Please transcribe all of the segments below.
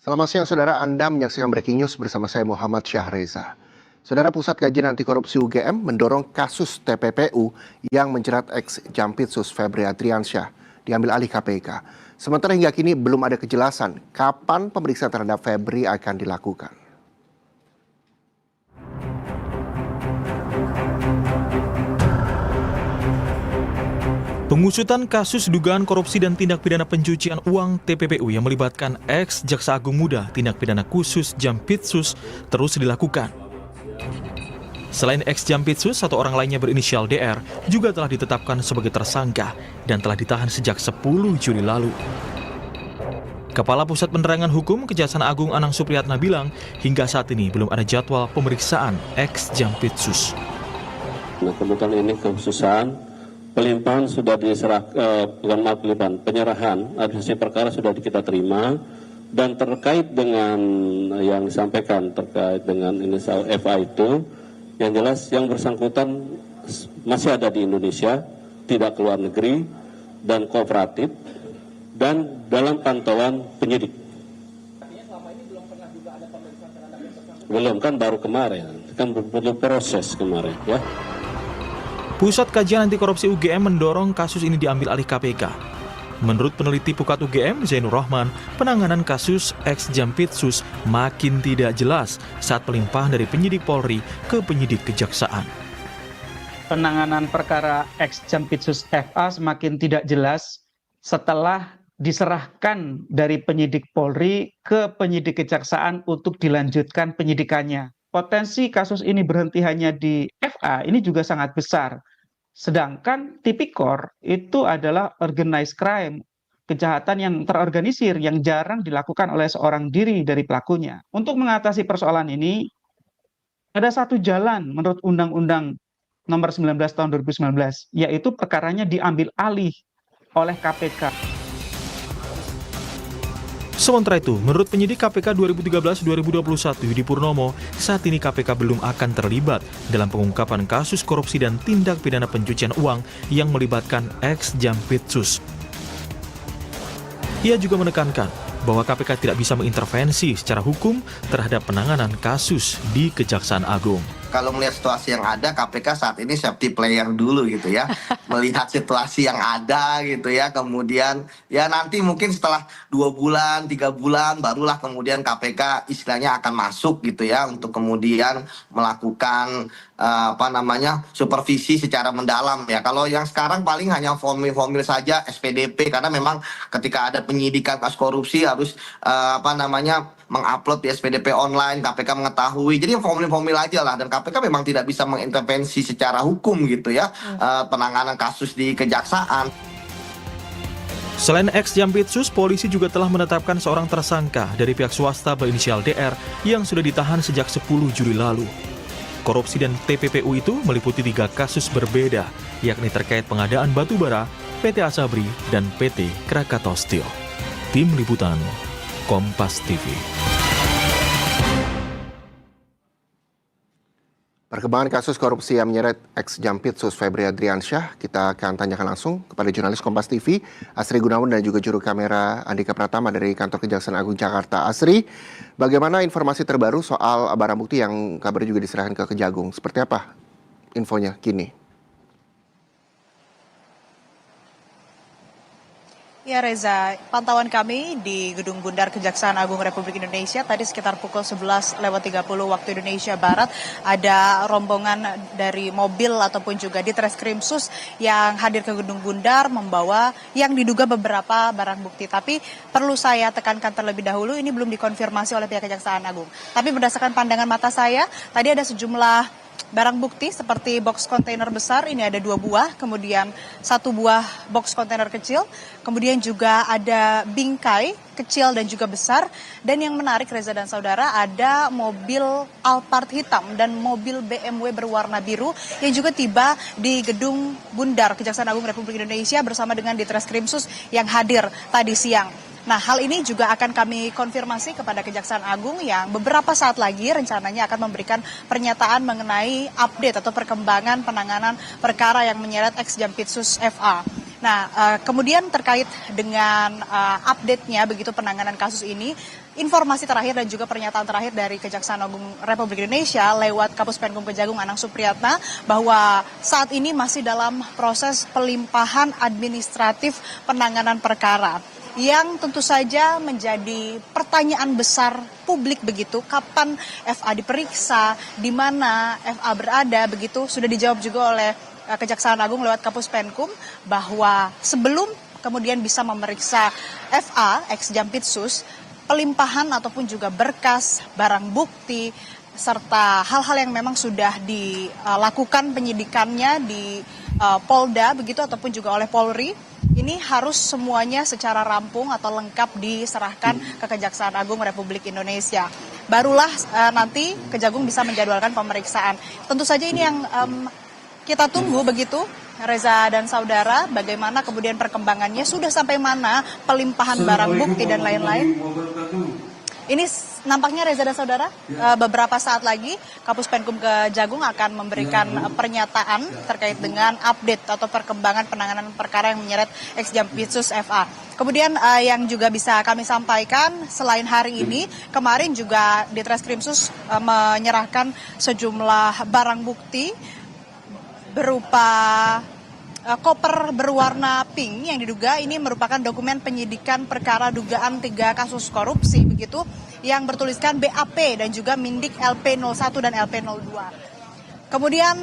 Selamat siang, Saudara. Anda menyaksikan Breaking News bersama saya Muhammad Syahreza. Saudara, Pusat Kajian Anti Korupsi UGM mendorong kasus TPPU yang menjerat ex-Jampitsus Febri Adriansyah diambil alih KPK. Sementara hingga kini belum ada kejelasan kapan pemeriksaan terhadap Febri akan dilakukan. Pengusutan kasus dugaan korupsi dan tindak pidana pencucian uang TPPU yang melibatkan ex-Jaksa Agung Muda tindak pidana khusus Jampitsus terus dilakukan. Selain ex-Jampitsus, satu orang lainnya berinisial DR juga telah ditetapkan sebagai tersangka dan telah ditahan sejak 10 Juli lalu. Kepala Pusat Penerangan Hukum Kejaksaan Agung Anang Supriyatna bilang hingga saat ini belum ada jadwal pemeriksaan ex-Jampitsus. Nah, kebetulan ini kekhususan pelimpahan sudah penyerahan administrasi perkara sudah kita terima, dan terkait dengan yang disampaikan terkait dengan inisial FA itu, yang jelas yang bersangkutan masih ada di Indonesia, tidak keluar negeri dan kooperatif dan dalam pantauan penyidik. Artinya selama ini belum pernah juga ada pemeriksaan terhadap yang bersangkutan? Belum, kan baru kemarin, kan perlu proses kemarin ya. Pusat Kajian Anti Korupsi UGM mendorong kasus ini diambil alih KPK. Menurut peneliti Pukat UGM, Zainur Rahman, penanganan kasus ex-Jampitsus makin tidak jelas saat pelimpahan dari penyidik Polri ke penyidik Kejaksaan. Penanganan perkara ex-Jampitsus FA semakin tidak jelas setelah diserahkan dari penyidik Polri ke penyidik Kejaksaan untuk dilanjutkan penyidikannya. Potensi kasus ini berhenti hanya di FA ini juga sangat besar. Sedangkan tipikor itu adalah organized crime, kejahatan yang terorganisir yang jarang dilakukan oleh seorang diri dari pelakunya. Untuk mengatasi persoalan ini, ada satu jalan menurut Undang-Undang Nomor 19 Tahun 2019, yaitu perkaranya diambil alih oleh KPK. Sementara itu, menurut penyidik KPK 2013-2021 Yudi Purnomo, saat ini KPK belum akan terlibat dalam pengungkapan kasus korupsi dan tindak pidana pencucian uang yang melibatkan ex-Jampitsus. Ia juga menekankan bahwa KPK tidak bisa mengintervensi secara hukum terhadap penanganan kasus di Kejaksaan Agung. Kalau melihat situasi yang ada, KPK saat ini safety player dulu gitu ya. Melihat situasi yang ada gitu ya. Kemudian ya nanti mungkin setelah 2 bulan, 3 bulan barulah kemudian KPK istilahnya akan masuk gitu ya. Untuk kemudian melakukan supervisi secara mendalam ya. Kalau yang sekarang paling hanya formil-formil saja SPDP, karena memang ketika ada penyidikan kasus korupsi harus mengupload di SPDP online, KPK mengetahui. Jadi formil-formil aja lah, dan KPK memang tidak bisa mengintervensi secara hukum gitu ya penanganan kasus di kejaksaan. Selain ex-Jampitsus, polisi juga telah menetapkan seorang tersangka dari pihak swasta berinisial DR yang sudah ditahan sejak 10 Juli lalu. Korupsi dan TPPU itu meliputi 3 kasus berbeda, yakni terkait pengadaan batubara, PT Asabri, dan PT Krakatau Steel. Tim Liputan, Kompas TV. Perkembangan kasus korupsi yang menyeret ex-Jampitsus Febri Adriansyah, kita akan tanyakan langsung kepada jurnalis Kompas TV, Asri Gunawan, dan juga juru kamera Andika Pratama dari Kantor Kejaksaan Agung Jakarta. Asri, bagaimana informasi terbaru soal barang bukti yang kabarnya juga diserahkan ke Kejagung? Seperti apa infonya kini? Ya Reza, pantauan kami di Gedung Bundar Kejaksaan Agung Republik Indonesia tadi sekitar pukul 11.30 waktu Indonesia Barat ada rombongan dari mobil ataupun juga Ditreskrimsus yang hadir ke Gedung Bundar membawa yang diduga beberapa barang bukti. Tapi perlu saya tekankan terlebih dahulu, ini belum dikonfirmasi oleh pihak Kejaksaan Agung. Tapi berdasarkan pandangan mata saya, tadi ada sejumlah barang bukti seperti box kontainer besar, ini ada 2 buah, kemudian 1 buah box kontainer kecil, kemudian juga ada bingkai kecil dan juga besar, dan yang menarik Reza dan Saudara, ada mobil Alphard hitam dan mobil BMW berwarna biru yang juga tiba di Gedung Bundar Kejaksaan Agung Republik Indonesia bersama dengan Ditreskrimsus yang hadir tadi siang. Nah, hal ini juga akan kami konfirmasi kepada Kejaksaan Agung yang beberapa saat lagi rencananya akan memberikan pernyataan mengenai update atau perkembangan penanganan perkara yang menyeret ex-Jampitsus FA. Nah, kemudian terkait dengan update-nya begitu penanganan kasus ini, informasi terakhir dan juga pernyataan terakhir dari Kejaksaan Agung Republik Indonesia lewat Kapus Penkum Kejagung Anang Supriyatna bahwa saat ini masih dalam proses pelimpahan administratif penanganan perkara yang tentu saja menjadi pertanyaan besar publik begitu, kapan FA diperiksa, di mana FA berada begitu, sudah dijawab juga oleh Kejaksaan Agung lewat Kapus Penkum bahwa sebelum kemudian bisa memeriksa FA ex Jampitsus, pelimpahan ataupun juga berkas, barang bukti, serta hal-hal yang memang sudah dilakukan penyidikannya di Polda begitu ataupun juga oleh Polri, ini harus semuanya secara rampung atau lengkap diserahkan ke Kejaksaan Agung Republik Indonesia. Barulah nanti Kejagung bisa menjadwalkan pemeriksaan. Tentu saja ini yang kita tunggu begitu, Reza dan saudara, bagaimana kemudian perkembangannya, sudah sampai mana pelimpahan barang bukti dan lain-lain. Ini nampaknya Reza dan saudara, beberapa saat lagi Kapus Penkum Kejagung akan memberikan pernyataan terkait dengan update atau perkembangan penanganan perkara yang menyeret ex Jampitsus FA. Kemudian yang juga bisa kami sampaikan selain hari ini, kemarin juga Ditreskrimsus menyerahkan sejumlah barang bukti berupa koper berwarna pink yang diduga ini merupakan dokumen penyidikan perkara dugaan 3 kasus korupsi begitu yang bertuliskan BAP dan juga Mindik LP01 dan LP02. Kemudian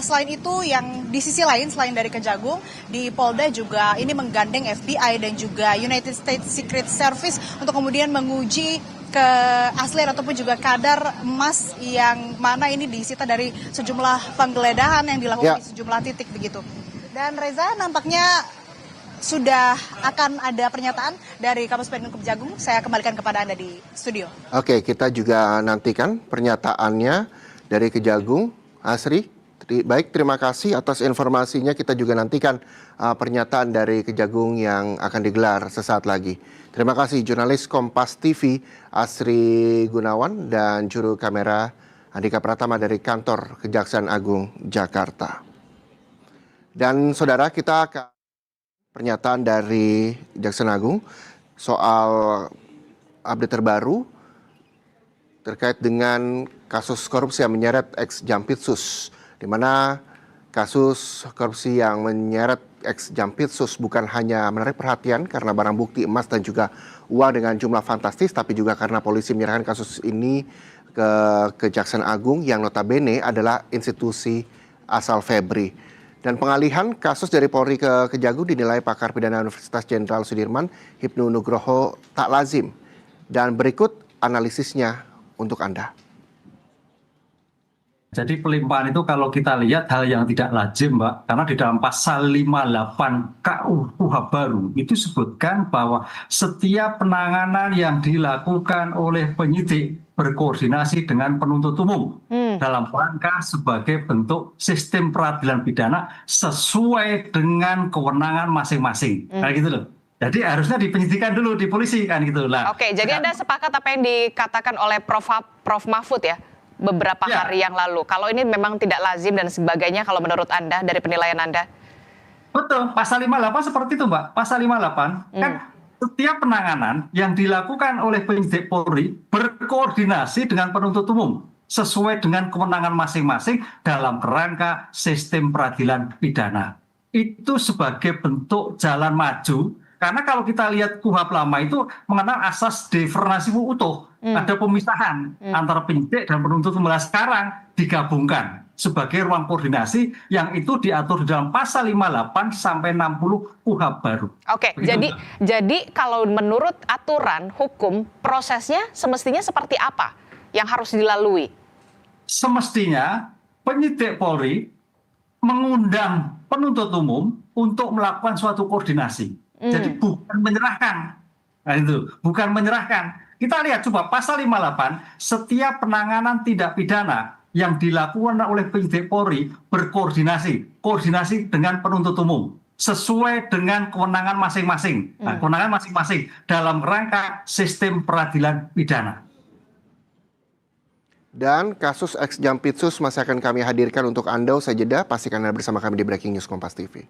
selain itu yang di sisi lain selain dari Kejagung, di Polda juga ini menggandeng FBI dan juga United States Secret Service untuk kemudian menguji keaslian ataupun juga kadar emas yang mana ini disita dari sejumlah penggeledahan yang dilakukan di sejumlah titik begitu. Dan Reza, nampaknya sudah akan ada pernyataan dari Kapus Penkum Kejagung. Saya kembalikan kepada Anda di studio. Oke, kita juga nantikan pernyataannya dari Kejagung. Asri, baik, terima kasih atas informasinya. Kita juga nantikan pernyataan dari Kejagung yang akan digelar sesaat lagi. Terima kasih jurnalis Kompas TV Asri Gunawan dan juru kamera Andika Pratama dari kantor Kejaksaan Agung Jakarta. Dan saudara, kita akan pernyataan dari Kejaksaan Agung soal update terbaru terkait dengan kasus korupsi yang menyeret ex Jampitsus, di mana kasus korupsi yang menyeret ex Jampitsus bukan hanya menarik perhatian karena barang bukti emas dan juga uang dengan jumlah fantastis, tapi juga karena polisi menyerahkan kasus ini ke Kejaksaan Agung yang notabene adalah institusi asal Febri. Dan pengalihan kasus dari Polri ke Kejagung dinilai pakar pidana Universitas Jenderal Sudirman, Hipnu Nugroho, tak lazim. Dan berikut analisisnya untuk Anda. Jadi pelimpahan itu kalau kita lihat hal yang tidak lazim, Mbak, karena di dalam pasal 58 KUH baru itu sebutkan bahwa setiap penanganan yang dilakukan oleh penyidik berkoordinasi dengan penuntut umum dalam rangka sebagai bentuk sistem peradilan pidana sesuai dengan kewenangan masing-masing. Kayak gitu loh. Jadi harusnya dipenyidikan dulu di polisi kan gitu lah. Oke, jadi Anda sepakat apa yang dikatakan oleh Prof Mahfud ya beberapa hari yang lalu. Kalau ini memang tidak lazim dan sebagainya kalau menurut Anda dari penilaian Anda? Betul, pasal 58 seperti itu, Mbak. Pasal 58 kan setiap penanganan yang dilakukan oleh penyidik Polri berkoordinasi dengan penuntut umum sesuai dengan kewenangan masing-masing dalam kerangka sistem peradilan pidana. Itu sebagai bentuk jalan maju, karena kalau kita lihat KUHP lama itu mengenal asas deferensium utuh, ada pemisahan antara penyidik dan penuntut umum. Sekarang digabungkan sebagai ruang koordinasi yang itu diatur di dalam pasal 58 sampai 60 KUHP baru. Oke, jadi kalau menurut aturan hukum prosesnya semestinya seperti apa yang harus dilalui? Semestinya penyidik Polri mengundang penuntut umum untuk melakukan suatu koordinasi. Jadi bukan menyerahkan. Nah itu, bukan menyerahkan. Kita lihat coba pasal 58, setiap penanganan tindak pidana yang dilakukan oleh penyidik Polri koordinasi dengan penuntut umum sesuai dengan kewenangan masing-masing. Nah, kewenangan masing-masing dalam rangka sistem peradilan pidana. Dan kasus ex Jampitsus masih akan kami hadirkan untuk Anda. Usai jeda, pastikan Anda bersama kami di Breaking News Kompas TV.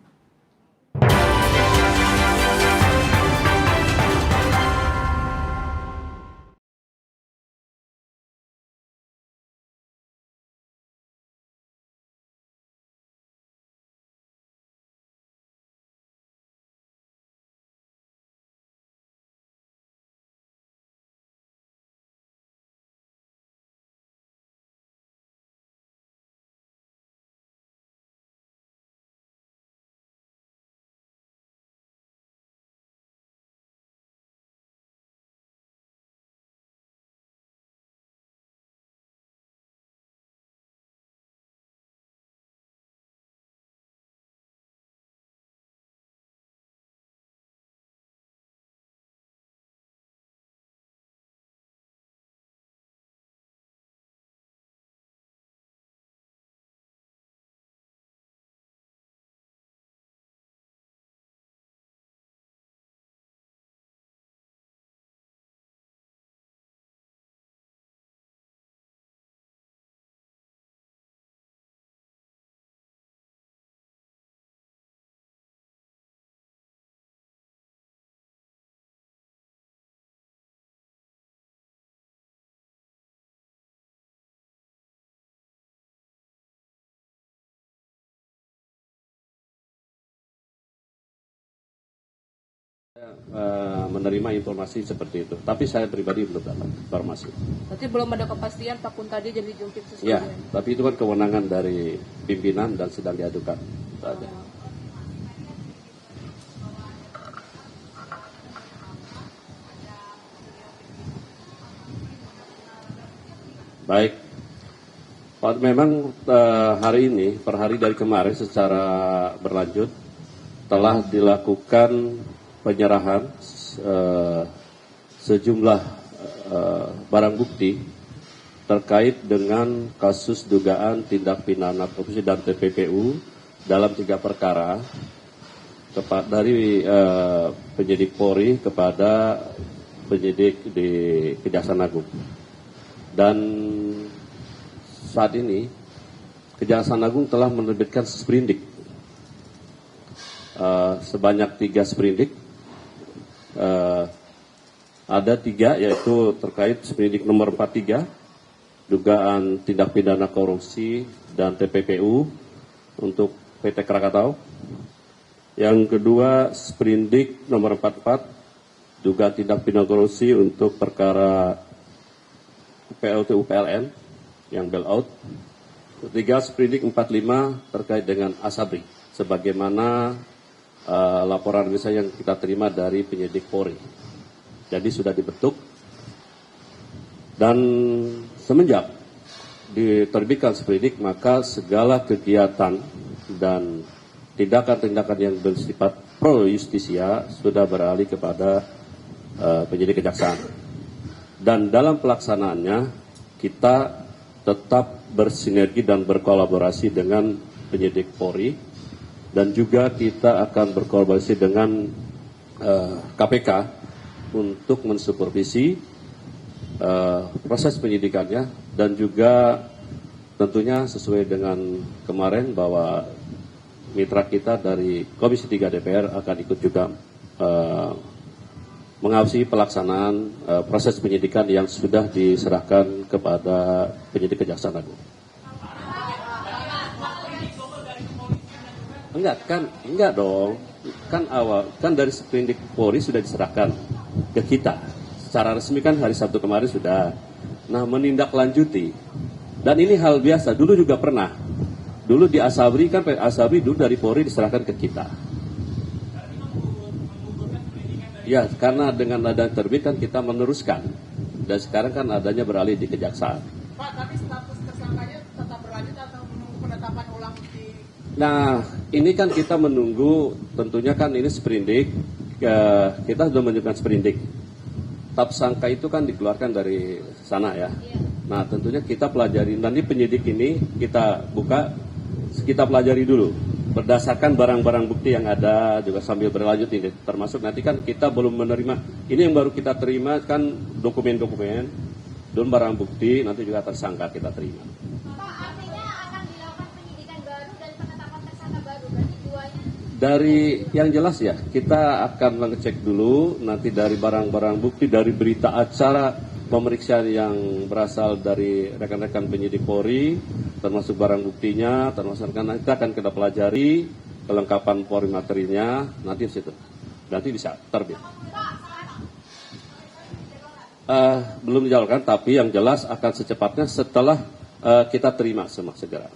Menerima informasi seperti itu, tapi saya pribadi belum dapat informasi. Berarti belum ada kepastian Pak Kuntadi jadi Jampitsus? Ya, tapi itu kan kewenangan dari pimpinan dan sedang diadukan saja. Baik, memang hari ini, per hari dari kemarin secara berlanjut telah dilakukan penyerahan sejumlah barang bukti terkait dengan kasus dugaan tindak pidana korupsi dan TPPU dalam 3 perkara dari penyidik Polri kepada penyidik di Kejaksaan Agung. Dan saat ini Kejaksaan Agung telah menerbitkan sprindik sebanyak 3 sprindik. Ada 3, yaitu terkait sprindik nomor 43 dugaan tindak pidana korupsi dan TPPU untuk PT Krakatau. Yang kedua sprindik nomor 44 dugaan tindak pidana korupsi untuk perkara PLTU PLN yang bailout. Ketiga sprindik 45 terkait dengan Asabri sebagaimana laporan misalnya yang kita terima dari penyidik Polri. Jadi sudah dibentuk dan semenjak diterbitkan sprindik maka segala kegiatan dan tindakan-tindakan yang bersifat pro justisia sudah beralih kepada penyidik kejaksaan. Dan dalam pelaksanaannya kita tetap bersinergi dan berkolaborasi dengan penyidik Polri dan juga kita akan berkolaborasi dengan KPK untuk mensupervisi proses penyidikannya dan juga tentunya sesuai dengan kemarin bahwa mitra kita dari Komisi 3 DPR akan ikut juga mengawasi pelaksanaan proses penyidikan yang sudah diserahkan kepada penyidik Kejaksaan Agung. Enggak dong. Kan dari sprindik Polri sudah diserahkan ke kita. Secara resmi kan hari Sabtu kemarin sudah. Nah, menindaklanjuti. Dan ini hal biasa, dulu juga pernah. Dulu di Asabri kan Asabri dulu dari Polri diserahkan ke kita. Ya, karena dengan adanya terbit kan kita meneruskan. Dan sekarang kan adanya beralih di Kejaksaan. Pak, tapi status tersangkanya tetap berlanjut atau menunggu penetapan ulang di... Nah, ini kan kita menunggu, tentunya kan ini sprindik, kita sudah menunjukkan sprindik. Tersangka itu kan dikeluarkan dari sana ya. Nah, tentunya kita pelajari, nanti penyidik ini kita buka, kita pelajari dulu. Berdasarkan barang-barang bukti yang ada, juga sambil berlanjut ini. Termasuk nanti kan kita belum menerima, ini yang baru kita terima kan dokumen-dokumen, dan barang bukti, nanti juga tersangka kita terima. Dari yang jelas ya, kita akan mengecek dulu nanti dari barang-barang bukti, dari berita acara pemeriksaan yang berasal dari rekan-rekan penyidik Polri, termasuk barang buktinya, termasuk kan kita akan kita pelajari kelengkapan Polri materinya, nanti di situ, nanti bisa terbit. Belum dijalankan, tapi yang jelas akan secepatnya setelah kita terima semua segera.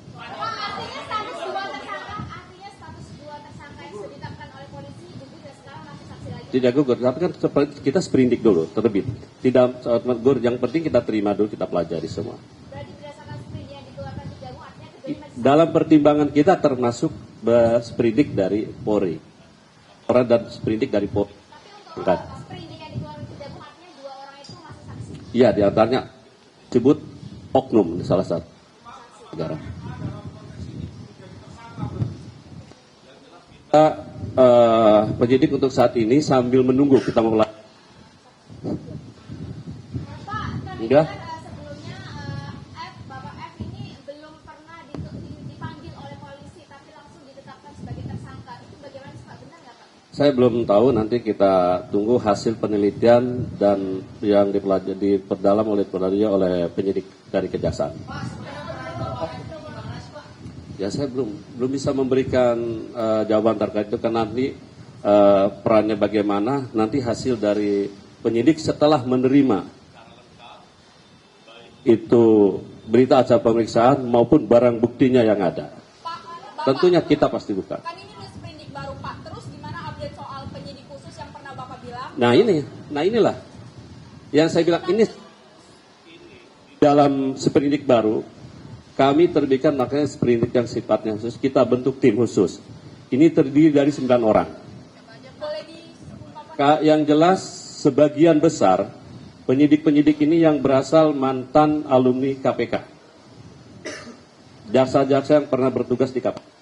Tidak gugur, tapi kan kita sprindik dulu, terbit. Tidak gugur, yang penting kita terima dulu, kita pelajari semua. Berarti berdasarkan sprindik yang dikeluarkan Kejagung, artinya dalam pertimbangan kita termasuk sprindik dari Polri. Orang dan sprindik dari Polri. Tapi untuk sprindik yang dikeluarkan Kejagung, artinya 2 orang itu masih saksi? Iya, diantaranya sebut oknum salah satu negara. Penyidik untuk saat ini sambil menunggu kita mulai. Enggak? Sebelumnya Bapak F ini belum pernah dipanggil oleh polisi, tapi langsung ditetapkan sebagai tersangka. Itu bagaimana Pak? Benar nggak Pak? Saya belum tahu, nanti kita tunggu hasil penelitian dan yang diperdalam oleh penyidik dari Kejaksaan. Ya saya belum bisa memberikan jawaban terkait itu karena nanti perannya bagaimana, nanti hasil dari penyidik setelah menerima itu berita acara pemeriksaan maupun barang buktinya yang ada. Tentunya kita pasti buka. Kan ini udah sprindik baru Pak, terus gimana update soal penyidik khusus yang pernah Bapak bilang? Nah inilah yang saya bilang, ini dalam sprindik baru kami terbitkan makanya sprindik yang sifatnya khusus, kita bentuk tim khusus. Ini terdiri dari 9 orang. Yang jelas sebagian besar penyidik-penyidik ini yang berasal mantan alumni KPK. Jaksa-jaksa yang pernah bertugas di KPK.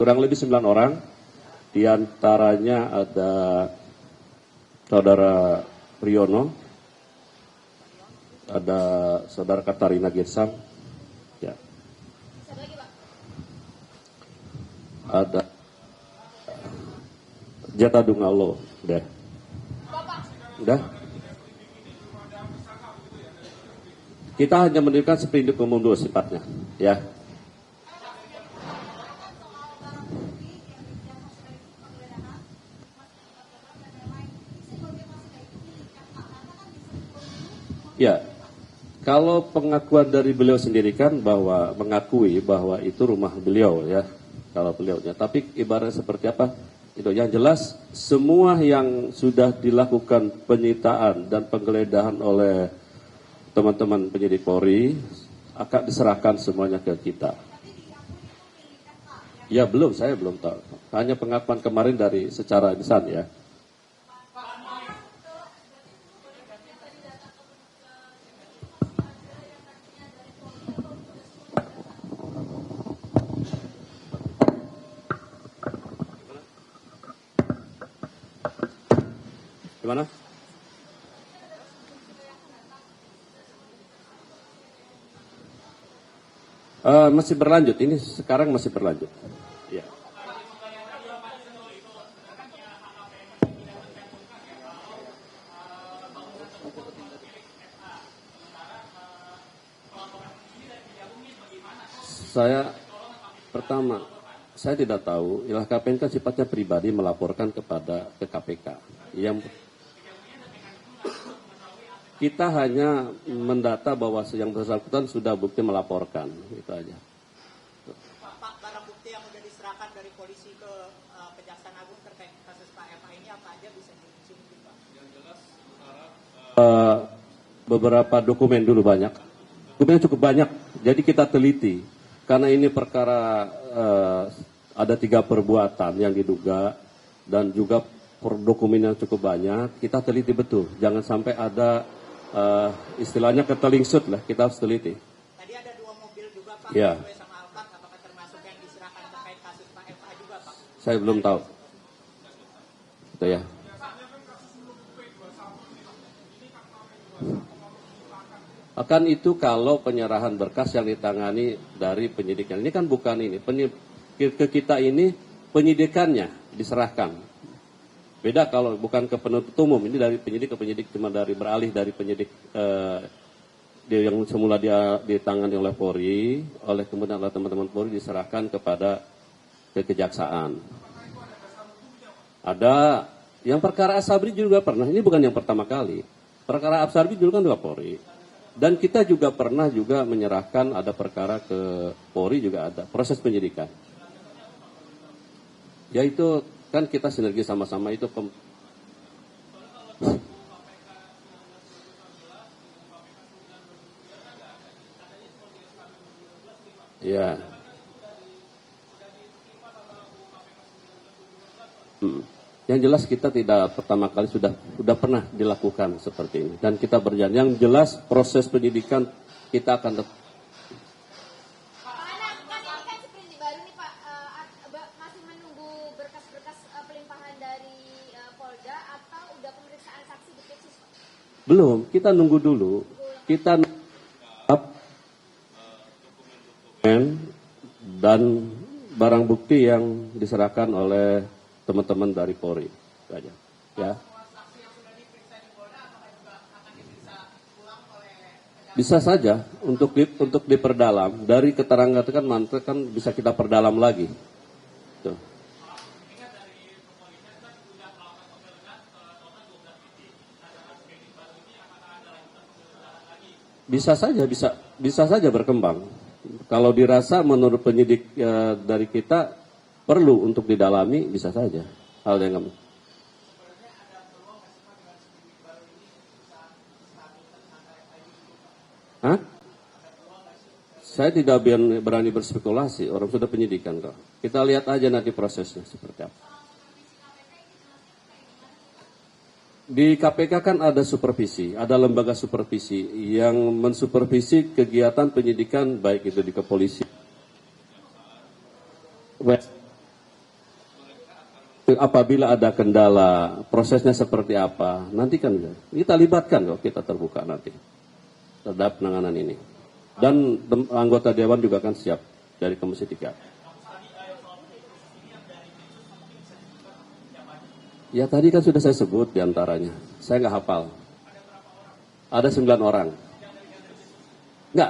Kurang lebih 9 orang. Di antaranya ada Saudara Priyono, ada Saudara Katarina Girsang, ya. Ada Jata Dungalo, udah. Kita hanya mendirikan sprindik umum dulu sifatnya, ya. Ya, kalau pengakuan dari beliau sendiri kan bahwa mengakui bahwa itu rumah beliau, ya, kalau beliaunya. Tapi ibaratnya seperti apa? Itu yang jelas semua yang sudah dilakukan penyitaan dan penggeledahan oleh teman-teman penyidik Polri akan diserahkan semuanya ke kita. Ya belum, saya belum tahu. Hanya pengakuan kemarin dari secara lisan, ya. Gimana? Masih berlanjut, ini sekarang masih berlanjut. Ya. Saya tidak tahu, LHKPN kan sifatnya pribadi melaporkan ke KPK. Yang kita hanya mendata bahwa yang bersangkutan sudah bukti melaporkan, itu aja. Pak, barang bukti yang sudah diserahkan dari polisi ke Kejaksaan Agung terkait kasus Pak FA ini apa aja bisa ditunjukin, Pak? Yang jelas beberapa dokumen dulu banyak. Dokumennya cukup banyak, jadi kita teliti. Karena ini perkara ada 3 perbuatan yang diduga dan juga dokumen yang cukup banyak, kita teliti betul. Jangan sampai ada istilahnya ketelingsut lah, kita harus teliti. Tadi ada 2 mobil juga Pak, ya. sama Alphard, apakah termasuk yang diserahkan terkait kasus Pak FA juga Pak? Saya belum tahu. Itu ya. Akan itu kalau penyerahan berkas yang ditangani dari penyidikan. Ini kan bukan ini, ke kita ini penyidikannya diserahkan. Beda kalau bukan ke penuntut umum, ini dari penyidik ke penyidik, cuma dari beralih dari penyidik yang semula dia ditangani oleh Polri, kemudian oleh teman-teman Polri diserahkan kepada kejaksaan. Ada yang perkara Asabri juga pernah, ini bukan yang pertama kali. Perkara Asabri juga kan juga Polri. Dan kita juga pernah juga menyerahkan ada perkara ke Polri juga ada proses penyidikan. Yaitu kan kita sinergi sama-sama itu ya. Yang jelas kita tidak pertama kali sudah pernah dilakukan seperti ini dan kita berjanji. Yang jelas proses penyidikan kita akan belum, kita nunggu dulu. Kita dokumen dan barang bukti yang diserahkan oleh teman-teman dari Polri. Itu aja. Ya. Bisa saja untuk diperdalam dari keterangan kan bisa kita perdalam lagi. Tuh. Bisa saja berkembang. Kalau dirasa menurut penyidik dari kita perlu untuk didalami, bisa saja hal yang kami. Hah? Saya tidak berani berspekulasi, orang sudah penyidikan kok. Kita lihat aja nanti prosesnya seperti apa. Di KPK kan ada supervisi, ada lembaga supervisi yang mensupervisi kegiatan penyidikan baik itu di kepolisian. Apabila ada kendala, prosesnya seperti apa, nanti kan kita libatkan kok, kita terbuka nanti terhadap penanganan ini. Dan anggota Dewan juga kan siap dari Komisi 3. Ya tadi kan sudah saya sebut diantaranya. Saya nggak hafal. Ada 9 orang. Nggak,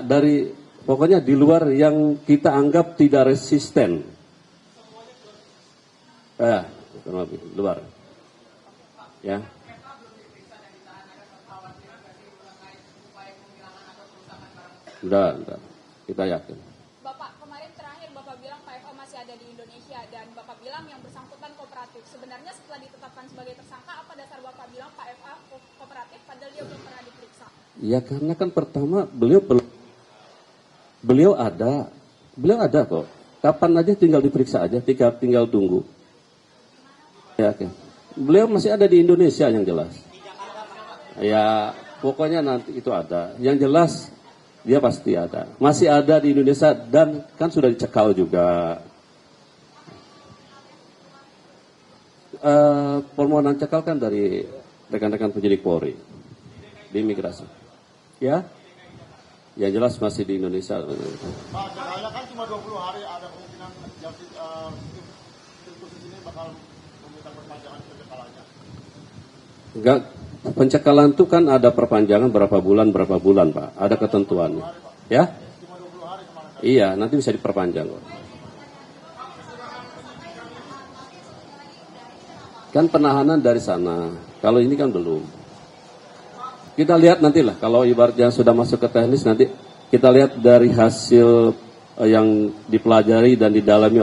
pokoknya di luar yang kita anggap tidak resisten. Luar. Ya. Udah. Kita yakin. Bapak, kemarin terakhir Bapak bilang Pak FA masih ada di Indonesia dan Bapak bilang yang bersangkutan kooperatif. Sebenarnya setelah ditetapkan sebagai tersangka, apa dasar Bapak bilang Pak FA kooperatif padahal dia belum pernah diperiksa? Ya karena kan pertama beliau ada kok. Kapan aja tinggal diperiksa aja, tinggal tunggu. Ya, oke. Beliau masih ada di Indonesia yang jelas. Ya pokoknya nanti itu ada. Yang jelas dia pasti ada. Masih ada di Indonesia dan kan sudah dicekal juga. Permohonan cekal kan dari rekan-rekan penyidik Polri di imigrasi. Ya, yang jelas masih di Indonesia. Pak, cekalnya kan cuma 20 hari, ada kemungkinan tim khusus ini bakal meminta perpanjangan pencekalannya. Enggak, pencekalan itu kan ada perpanjangan berapa bulan Pak, ada ketentuannya. Ya? Iya, nanti bisa diperpanjang kok. Kan penahanan dari sana, kalau ini kan belum. Kita lihat nantilah, kalau ibaratnya sudah masuk ke teknis nanti kita lihat dari hasil yang dipelajari dan didalami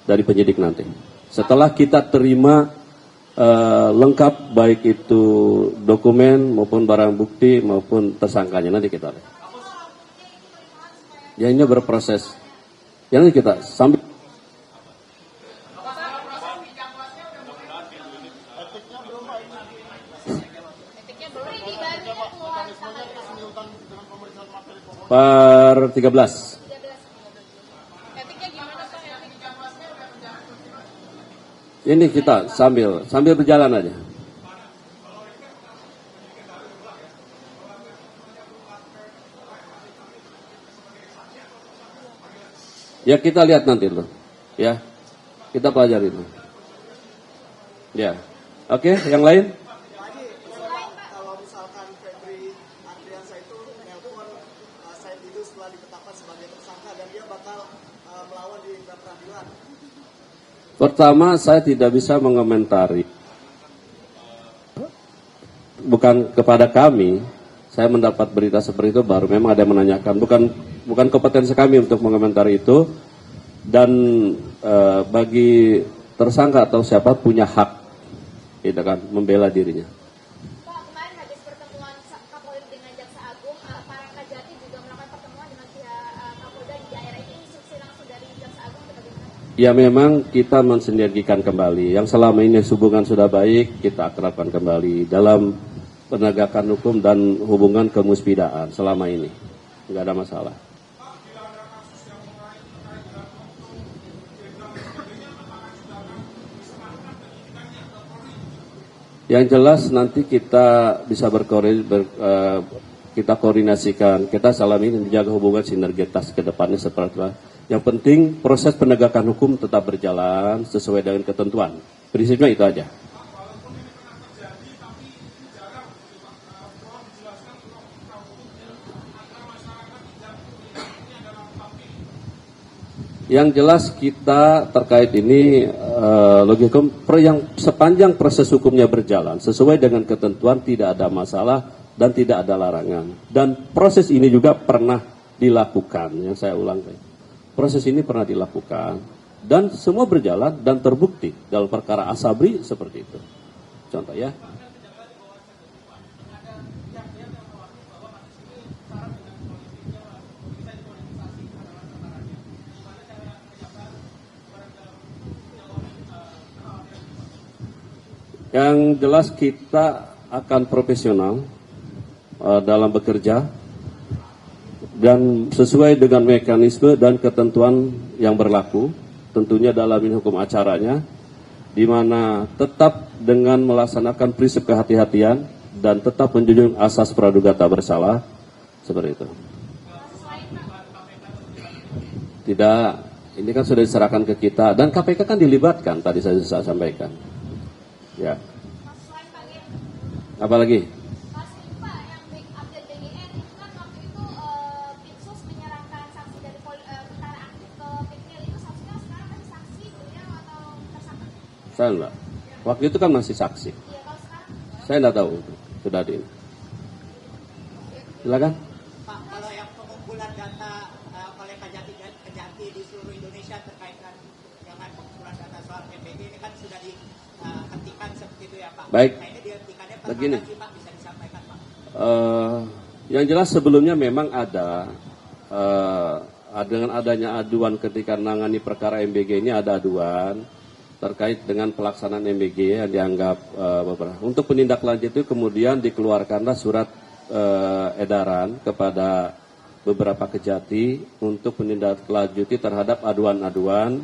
dari penyidik nanti. Setelah kita terima lengkap baik itu dokumen maupun barang bukti maupun tersangkanya, nanti kita lihat. Ya ini berproses. Yang kita sambil per 13. Ini kita sambil berjalan aja. Ya kita lihat nanti loh. Ya. Kita pelajari dulu. Ya. Oke, yang lain? Kalau misalkan Febri Adriansyah itu nelpon Said Didu setelah ditetapkan sebagai tersangka dan dia bakal melawan di peradilan. Pertama, saya tidak bisa mengomentari. Bukan kepada kami, saya mendapat berita seperti itu baru memang ada yang menanyakan. Bukan kompetensi kami untuk mengomentari itu. Dan bagi tersangka atau siapa punya hak, gitu kan, membela dirinya. Pak, kemarin habis pertemuan Kapolri dengan Jaksa Agung, Pak Kajati juga melakukan pertemuan dengan pihak Kapolda di daerah ini. Instruksi langsung dari Jaksa Agung atau bagaimana? Ya memang kita mensinergikan kembali. Yang selama ini hubungan sudah baik, kita akrabkan kembali dalam penegakan hukum dan hubungan kemuspidaan selama ini. Nggak ada masalah. Yang jelas nanti kita bisa kita koordinasikan. Kita selama ini menjaga hubungan sinergitas ke depannya seperti apa. Yang penting proses penegakan hukum tetap berjalan sesuai dengan ketentuan. Prinsipnya itu aja. Yang jelas kita terkait ini logika yang sepanjang proses hukumnya berjalan sesuai dengan ketentuan tidak ada masalah dan tidak ada larangan. Dan proses ini juga pernah dilakukan, yang saya ulang. Proses ini pernah dilakukan dan semua berjalan dan terbukti dalam perkara Asabri seperti itu. Contoh ya. Yang jelas kita akan profesional dalam bekerja dan sesuai dengan mekanisme dan ketentuan yang berlaku, tentunya dalam hukum acaranya, di mana tetap dengan melaksanakan prinsip kehati-hatian dan tetap menjunjung asas praduga tak bersalah, seperti itu. Tidak, ini kan sudah diserahkan ke kita dan KPK kan dilibatkan, tadi saya sampaikan. Ya. Apalagi? Saya enggak. Waktu itu kan masih saksi. Saya enggak tahu itu. Sudah di. Silakan. Pak, kalau yang pengumpulan data oleh Kejati di seluruh Indonesia terkait dengan pengumpulan data soal MBG ini kan sudah dihentikan seperti itu ya Pak. Baik. Nah, ini dihentikannya Begini. lagi Pak, bisa disampaikan Pak. Yang jelas sebelumnya memang ada dengan adanya aduan ketika menangani perkara MBG ini ada aduan terkait dengan pelaksanaan MBG yang dianggap beberapa. Untuk penindaklanjut itu kemudian dikeluarkanlah surat edaran kepada beberapa kejati untuk menindaklanjuti terhadap aduan-aduan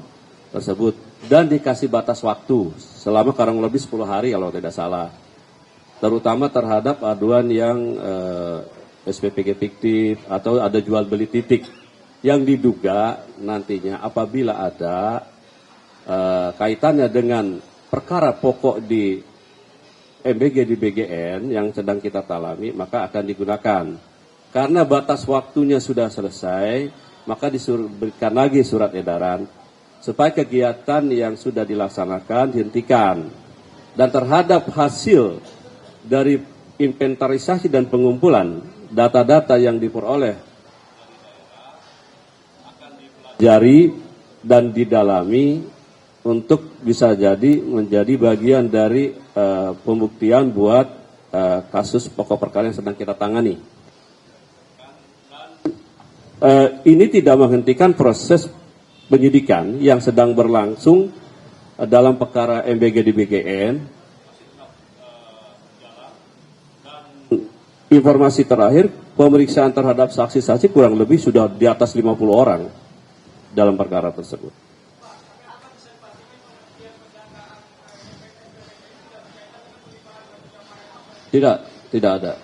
tersebut dan dikasih batas waktu selama kurang lebih 10 hari kalau tidak salah. Terutama terhadap aduan yang SPPG fiktif atau ada jual beli titik yang diduga nantinya apabila ada kaitannya dengan perkara pokok di MBG di BGN yang sedang kita talami, maka akan digunakan. Karena batas waktunya sudah selesai, maka diberikan lagi surat edaran supaya kegiatan yang sudah dilaksanakan dihentikan. Dan terhadap hasil dari inventarisasi dan pengumpulan data-data yang diperoleh jari dan didalami untuk bisa jadi menjadi bagian dari pembuktian buat kasus pokok perkara yang sedang kita tangani. Ini tidak menghentikan proses penyidikan yang sedang berlangsung dalam perkara MBG di BGN. Informasi terakhir, pemeriksaan terhadap saksi-saksi kurang lebih sudah di atas 50 orang dalam perkara tersebut. Tidak ada.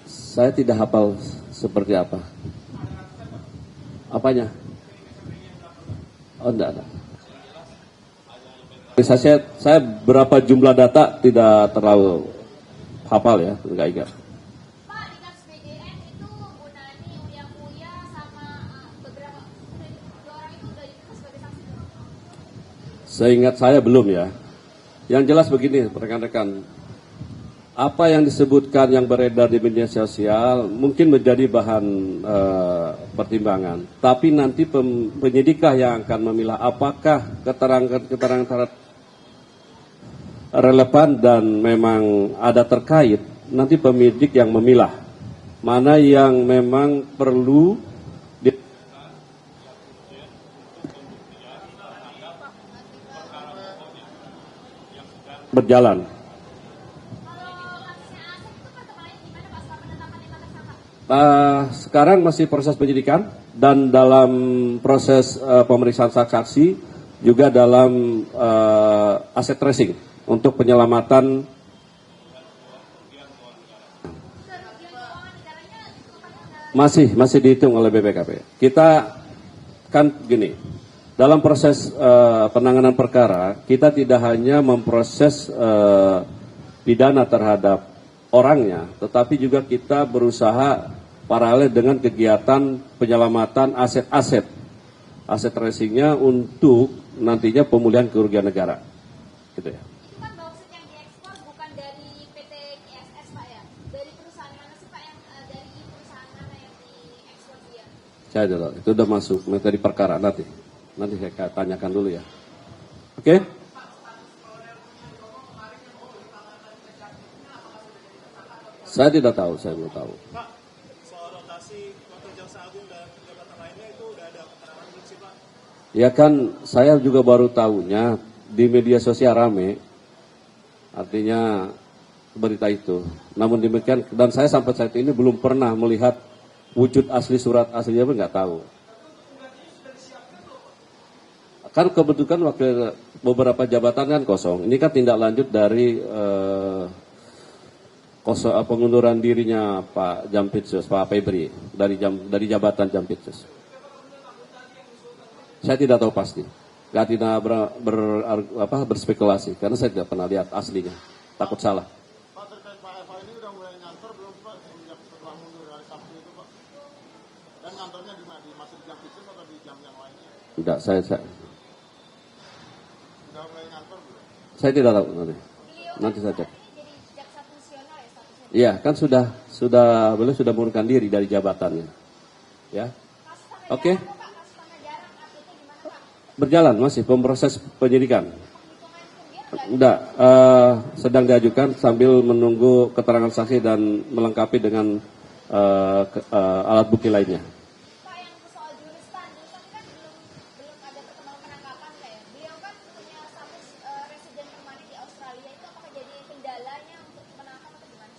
Saya tidak hafal seperti apa. Apanya? Oh, enggak ada. Saya berapa jumlah data tidak terlalu hafal ya, enggak ingat. Seingat saya belum ya. Yang jelas begini rekan-rekan, apa yang disebutkan yang beredar di media sosial mungkin menjadi bahan pertimbangan. Tapi nanti penyidiklah yang akan memilah apakah keterangan relevan dan memang ada terkait. Nanti penyidik yang memilah mana yang memang perlu berjalan. Sekarang masih proses penyidikan dan dalam proses pemeriksaan saksi juga dalam aset tracing untuk penyelamatan. Masih dihitung oleh BPKP. Kita kan gini, dalam proses penanganan perkara, kita tidak hanya memproses pidana terhadap orangnya, tetapi juga kita berusaha paralel dengan kegiatan penyelamatan aset-aset aset tracingnya untuk nantinya pemulihan kerugian negara, gitu ya. Itu kan bauksit yang diekspor bukan dari PT ISS Pak ya? Dari perusahaan mana sih Pak, yang dari perusahaan mana yang diekspor dia? Saya tidak, itu udah masuk materi perkara nanti saya tanyakan dulu ya. Oke? Saya tidak tahu, saya belum tahu. Pak, soal rotasi wakil jaksa agung dan jabatan lainnya itu udah ada keterangan belum sih Pak? Ya kan, saya juga baru tahunya di media sosial rame, artinya berita itu. Namun demikian, dan saya sampai saat ini belum pernah melihat wujud asli surat aslinya pun nggak tahu. Kan kebetulan wakil beberapa jabatan kan kosong. Ini kan tindak lanjut dari pengunduran dirinya Pak Jampitsus, Pak Febri dari jabatan Jampitsus. Saya tidak tahu pasti, nggak tidak berspekulasi karena saya tidak pernah lihat aslinya, takut salah. Pak, terkait Pak Eva ini udah mulai ngantor belum Pak setelah mundur dari Sabtu itu Pak? Dan kantornya di mana? Masih di Jampitsus atau di jam yang lainnya? Tidak, saya Udah mulai ngantor belum? saya tidak tahu nanti saya cek. Iya, kan beliau sudah mengundurkan diri dari jabatannya. Ya. Oke. Berjalan masih proses penyidikan. Enggak, sedang diajukan sambil menunggu keterangan saksi dan melengkapi dengan alat bukti lainnya. Pak, yang soal jurusan kan belum ada perkembangan penangkapan Pak ya? Beliau kan punya status residen permanen di Australia, itu apakah jadi kendalanya untuk menangkap atau gimana?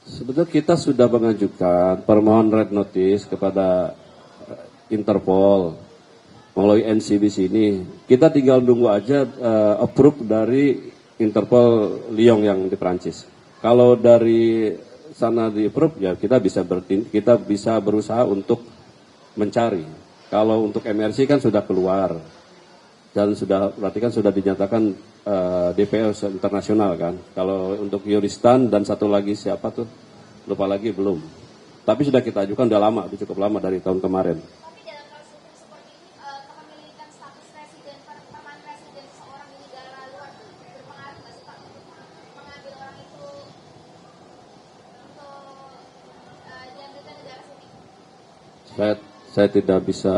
Sebetulnya kita sudah mengajukan permohonan red notice kepada Interpol melalui NCBC ini. Kita tinggal nunggu aja approve dari Interpol Lyon yang di Prancis. Kalau dari sana di approve ya kita bisa berusaha untuk mencari. Kalau untuk MRC kan sudah keluar dan berarti kan sudah dinyatakan DPO internasional kan. Kalau untuk Yuristan dan satu lagi siapa tuh lupa lagi belum. Tapi sudah kita ajukan udah lama, cukup lama dari tahun kemarin. Tapi dalam kasus hukum seperti ini, kepemilikan status residen permanen residen seseorang di negara luar itu berpengaruh nggak sih Pak untuk mengambil orang itu untuk diambilkan negara sini? Saya tidak bisa,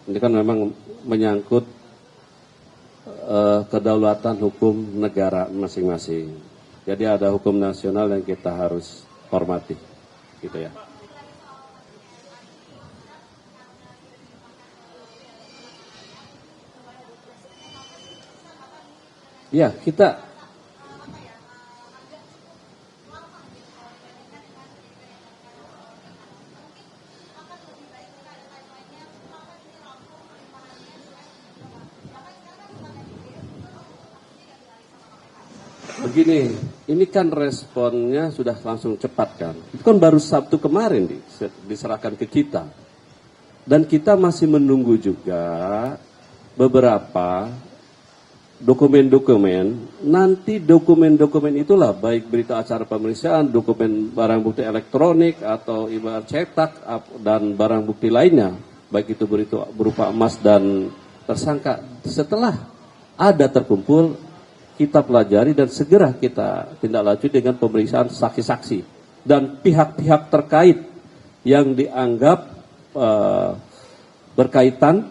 ini kan memang menyangkut kedaulatan hukum negara masing-masing. Jadi ada hukum nasional yang kita harus hormati, gitu ya. Ya, kita begini, ini kan responnya sudah langsung cepat kan. Itu kan baru Sabtu kemarin diserahkan ke kita. Dan kita masih menunggu juga beberapa dokumen-dokumen. Nanti dokumen-dokumen itulah baik berita acara pemeriksaan, dokumen barang bukti elektronik atau ibarat cetak dan barang bukti lainnya, baik itu berupa emas dan tersangka. Setelah ada terkumpul, kita pelajari dan segera kita tindak lanjut dengan pemeriksaan saksi-saksi dan pihak-pihak terkait yang dianggap berkaitan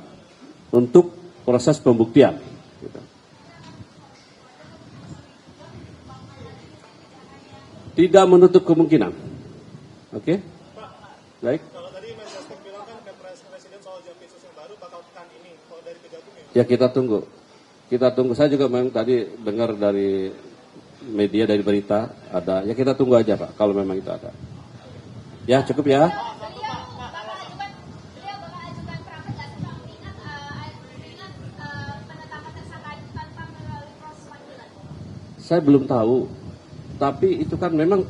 untuk proses pembuktian. Tidak menutup kemungkinan. Oke? Baik. Kalau tadi Mensesnek bilang kan presiden soal Jampitsus yang baru bakal pekan ini, kalau dari Kejagung ya? Ya kita tunggu. Kita tunggu. Saya juga memang tadi dengar dari media, dari berita ada. Ya kita tunggu aja Pak, kalau memang itu ada. Ya cukup ya. Saya belum tahu. Tapi itu kan memang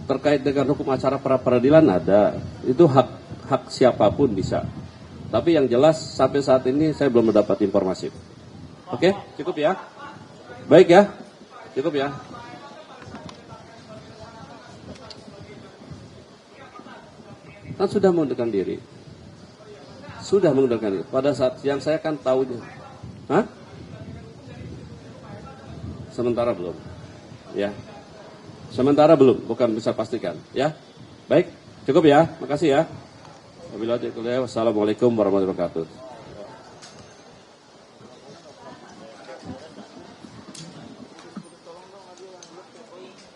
terkait dengan hukum acara pra peradilan ada. Itu hak siapapun bisa. Tapi yang jelas sampai saat ini saya belum mendapat informasi. Oke, cukup ya. Baik ya, cukup ya. Kan sudah mengundurkan diri. Sudah mengundurkan diri. Pada saat yang saya kan tahunya. Hah? Sementara belum. Ya. Sementara belum, bukan bisa pastikan. Ya. Baik, cukup ya. Makasih ya. Wassalamualaikum warahmatullahi wabarakatuh.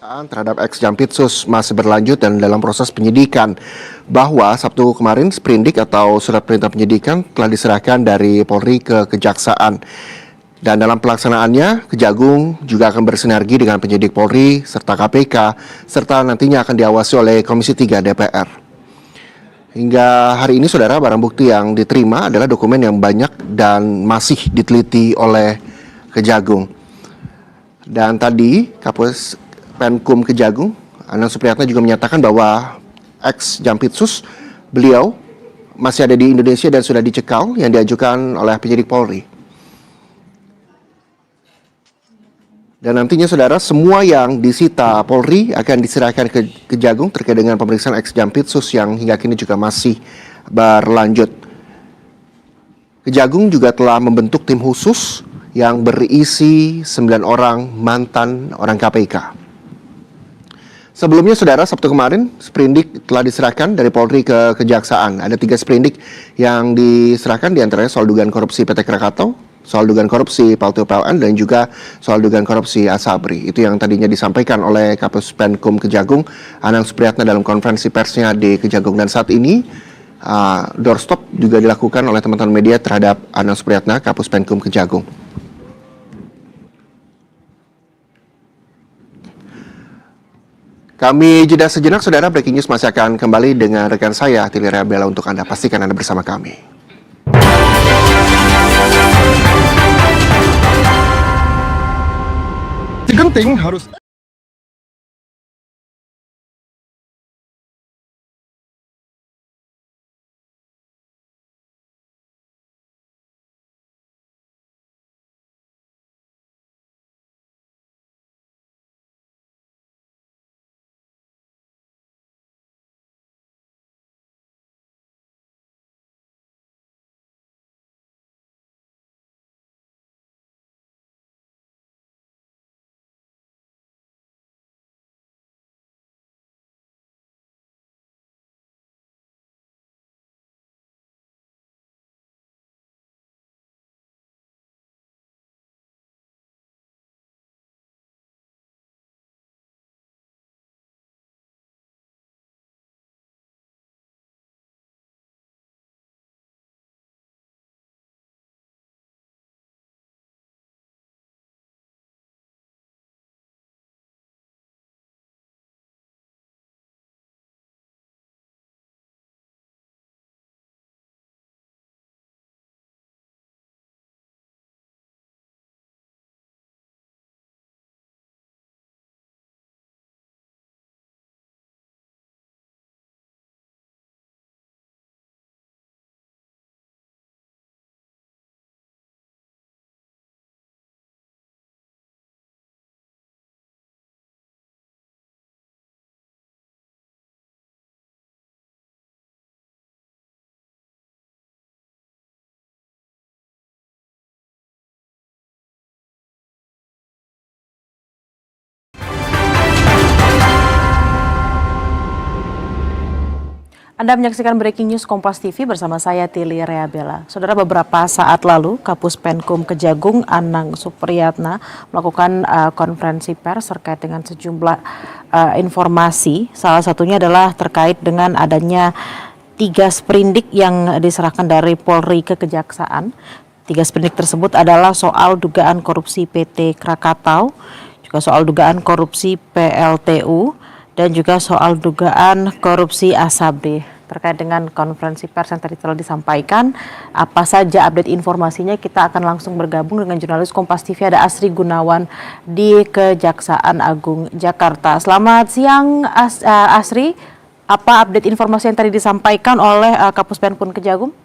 Terhadap ex Jampitsus masih berlanjut dan dalam proses penyidikan, bahwa Sabtu kemarin sprindik atau surat perintah penyidikan telah diserahkan dari Polri ke Kejaksaan. Dan dalam pelaksanaannya, Kejagung juga akan bersinergi dengan penyidik Polri serta KPK, serta nantinya akan diawasi oleh Komisi 3 DPR. Hingga hari ini, saudara, barang bukti yang diterima adalah dokumen yang banyak dan masih diteliti oleh Kejagung. Dan tadi, Kapolres Penkum Kejagung, Anang Supriyatna juga menyatakan bahwa ex Jampitsus beliau masih ada di Indonesia dan sudah dicekal yang diajukan oleh penyidik Polri. Dan nantinya, saudara, semua yang disita Polri akan diserahkan ke Kejagung terkait dengan pemeriksaan ex Jampitsus yang hingga kini juga masih berlanjut. Kejagung juga telah membentuk tim khusus yang berisi 9 orang mantan orang KPK. Sebelumnya, saudara, Sabtu kemarin, sprindik telah diserahkan dari Polri ke Kejaksaan. Ada 3 sprindik yang diserahkan, diantaranya soal dugaan korupsi PT Krakatau, soal dugaan korupsi PLTU PLN, dan juga soal dugaan korupsi Asabri. Itu yang tadinya disampaikan oleh Kapus Penkum Kejagung, Anang Supriyatna, dalam konferensi persnya di Kejagung. Dan saat ini, doorstop juga dilakukan oleh teman-teman media terhadap Anang Supriyatna, Kapus Penkum Kejagung. Kami jeda sejenak, saudara. Breaking News masih akan kembali dengan rekan saya, Tilia Bella, untuk Anda. Pastikan Anda bersama kami. Genting harus... Anda menyaksikan Breaking News Kompas TV bersama saya Tilia Bella. Saudara, beberapa saat lalu Kapus Penkum Kejagung Anang Supriyatna melakukan konferensi pers terkait dengan sejumlah informasi. Salah satunya adalah terkait dengan adanya 3 sprindik yang diserahkan dari Polri ke Kejaksaan. 3 sprindik tersebut adalah soal dugaan korupsi PT Krakatau, juga soal dugaan korupsi PLTU, dan juga soal dugaan korupsi Asabri. Terkait dengan konferensi pers yang tadi telah disampaikan, apa saja update informasinya, kita akan langsung bergabung dengan jurnalis Kompas TV, ada Asri Gunawan di Kejaksaan Agung Jakarta. Selamat siang Asri, apa update informasi yang tadi disampaikan oleh Kapus Penkum Kejagung?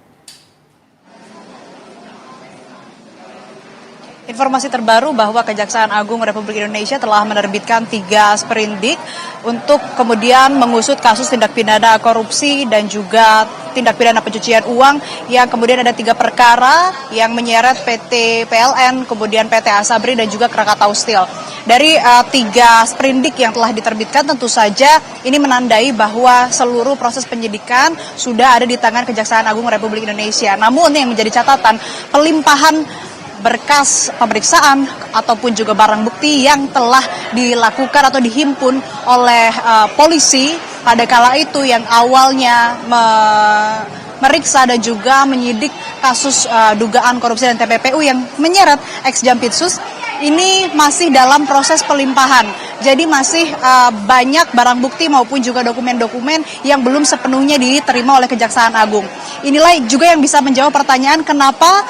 Informasi terbaru bahwa Kejaksaan Agung Republik Indonesia telah menerbitkan 3 sprindik untuk kemudian mengusut kasus tindak pidana korupsi dan juga tindak pidana pencucian uang yang kemudian ada 3 perkara yang menyeret PT PLN, kemudian PT Asabri dan juga Krakatau Steel. Dari 3 sprindik yang telah diterbitkan tentu saja ini menandai bahwa seluruh proses penyidikan sudah ada di tangan Kejaksaan Agung Republik Indonesia. Namun yang menjadi catatan, pelimpahan berkas pemeriksaan ataupun juga barang bukti yang telah dilakukan atau dihimpun oleh polisi pada kala itu yang awalnya meriksa dan juga menyidik kasus dugaan korupsi dan TPPU yang menyeret ex-Jampitsus ini masih dalam proses pelimpahan. Jadi masih banyak barang bukti maupun juga dokumen-dokumen yang belum sepenuhnya diterima oleh Kejaksaan Agung. Inilah juga yang bisa menjawab pertanyaan kenapa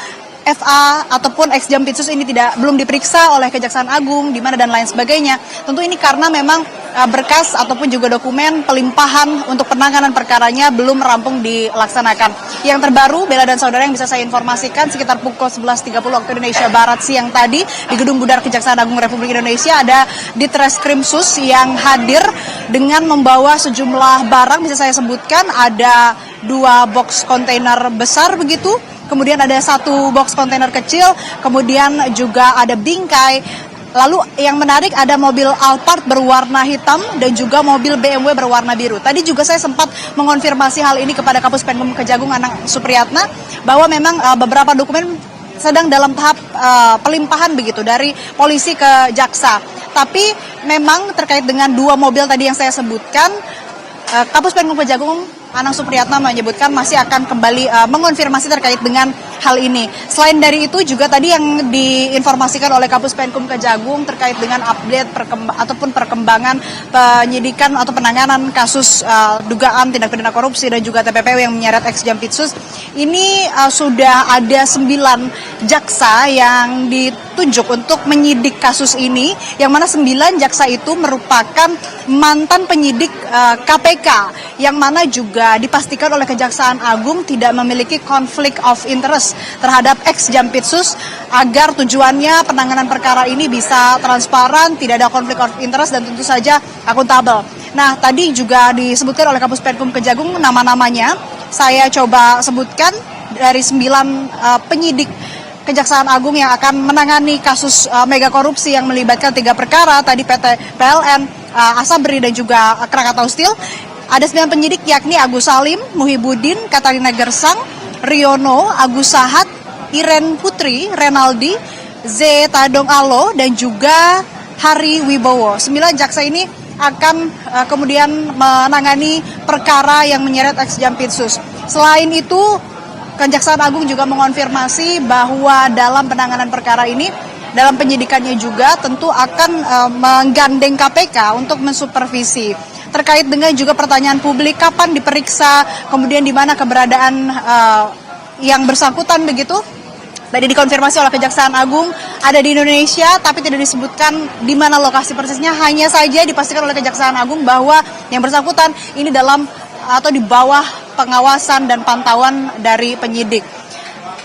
FA ataupun ex-Jampitsus ini belum diperiksa oleh Kejaksaan Agung di mana dan lain sebagainya. Tentu ini karena memang berkas ataupun juga dokumen pelimpahan untuk penanganan perkaranya belum rampung dilaksanakan. Yang terbaru, Bella dan saudara, yang bisa saya informasikan sekitar pukul 11.30 waktu Indonesia Barat siang tadi di Gedung Bundar Kejaksaan Agung Republik Indonesia ada Ditreskrimsus yang hadir dengan membawa sejumlah barang. Bisa saya sebutkan ada 2 box kontainer besar begitu. Kemudian ada 1 box kontainer kecil, kemudian juga ada bingkai. Lalu yang menarik ada mobil Alphard berwarna hitam dan juga mobil BMW berwarna biru. Tadi juga saya sempat mengonfirmasi hal ini kepada Kapus Penkum Kejagung Anang Supriyatna bahwa memang beberapa dokumen sedang dalam tahap pelimpahan begitu dari polisi ke jaksa. Tapi memang terkait dengan 2 mobil tadi yang saya sebutkan, Kapus Penkum Kejagung Anang Supriyatna menyebutkan masih akan kembali mengonfirmasi terkait dengan hal ini. Selain dari itu juga tadi yang diinformasikan oleh Kapus Penkum Kejagung terkait dengan update ataupun perkembangan penyidikan atau penanganan kasus dugaan tindak pidana korupsi dan juga TPPU yang menyeret ex-Jampitsus. Ini sudah ada 9 jaksa yang ditunjuk untuk menyidik kasus ini, yang mana 9 jaksa itu merupakan mantan penyidik KPK, yang mana juga dipastikan oleh Kejaksaan Agung tidak memiliki konflik of interest terhadap ex-Jampitsus agar tujuannya penanganan perkara ini bisa transparan, tidak ada konflik of interest dan tentu saja akuntabel. Nah, tadi juga disebutkan oleh Kapus Penkum Kejagung nama-namanya. Saya coba sebutkan dari 9 penyidik Kejaksaan Agung yang akan menangani kasus mega korupsi yang melibatkan 3 perkara, tadi PT PLN, Asabri dan juga Krakatau Steel. Ada 9 penyidik yakni Agus Salim, Muhibudin, Katarina Gersang, Riono, Agus Sahat, Iren Putri, Renaldi, Z. Tadong Alo, dan juga Hari Wibowo. 9 jaksa ini akan kemudian menangani perkara yang menyeret ex-Jampitsus. Selain itu, Kejaksaan Agung juga mengonfirmasi bahwa dalam penanganan perkara ini, dalam penyidikannya juga tentu akan menggandeng KPK untuk mensupervisi. Terkait dengan juga pertanyaan publik, kapan diperiksa, kemudian di mana keberadaan yang bersangkutan begitu. Tadi dikonfirmasi oleh Kejaksaan Agung ada di Indonesia, tapi tidak disebutkan di mana lokasi persisnya. Hanya saja dipastikan oleh Kejaksaan Agung bahwa yang bersangkutan ini dalam atau di bawah pengawasan dan pantauan dari penyidik.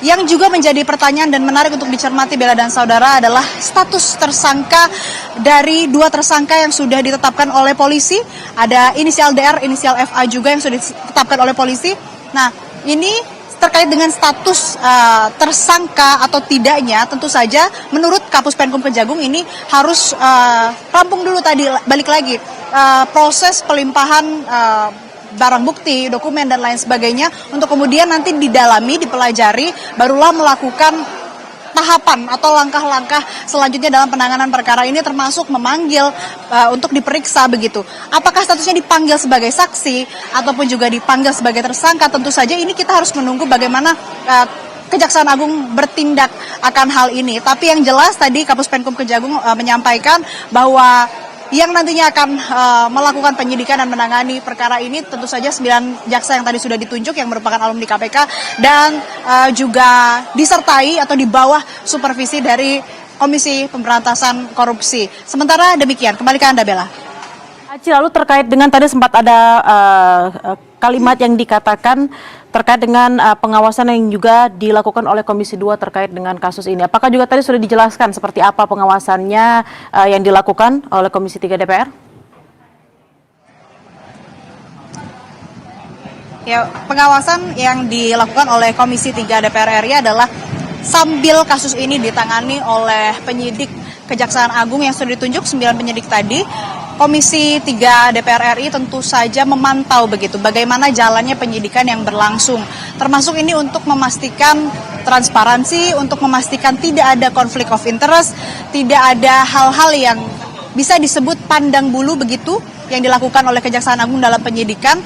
Yang juga menjadi pertanyaan dan menarik untuk dicermati Bella dan saudara adalah status tersangka dari 2 tersangka yang sudah ditetapkan oleh polisi. Ada inisial DR, inisial FA juga yang sudah ditetapkan oleh polisi. Nah, ini terkait dengan status tersangka atau tidaknya, tentu saja menurut Kapus Penkum Kejagung ini harus rampung dulu tadi, balik lagi proses pelimpahan barang bukti, dokumen dan lain sebagainya untuk kemudian nanti didalami, dipelajari, barulah melakukan tahapan atau langkah-langkah selanjutnya dalam penanganan perkara ini, termasuk memanggil untuk diperiksa begitu. Apakah statusnya dipanggil sebagai saksi ataupun juga dipanggil sebagai tersangka, tentu saja ini kita harus menunggu bagaimana Kejaksaan Agung bertindak akan hal ini. Tapi yang jelas tadi Kapus Penkum Kejagung menyampaikan bahwa yang nantinya akan melakukan penyidikan dan menangani perkara ini tentu saja 9 jaksa yang tadi sudah ditunjuk yang merupakan alumni KPK dan juga disertai atau di bawah supervisi dari Komisi Pemberantasan Korupsi. Sementara demikian, kembali ke Anda, Bella. Aci, lalu terkait dengan tadi sempat ada kalimat yang dikatakan terkait dengan pengawasan yang juga dilakukan oleh Komisi 2 terkait dengan kasus ini. Apakah juga tadi sudah dijelaskan seperti apa pengawasannya yang dilakukan oleh Komisi 3 DPR? Ya, pengawasan yang dilakukan oleh Komisi 3 DPR RI adalah sambil kasus ini ditangani oleh penyidik Kejaksaan Agung yang sudah ditunjuk 9 penyidik tadi, Komisi 3 DPR RI tentu saja memantau begitu bagaimana jalannya penyidikan yang berlangsung. Termasuk ini untuk memastikan transparansi, untuk memastikan tidak ada konflik of interest, tidak ada hal-hal yang bisa disebut pandang bulu begitu yang dilakukan oleh Kejaksaan Agung dalam penyidikan,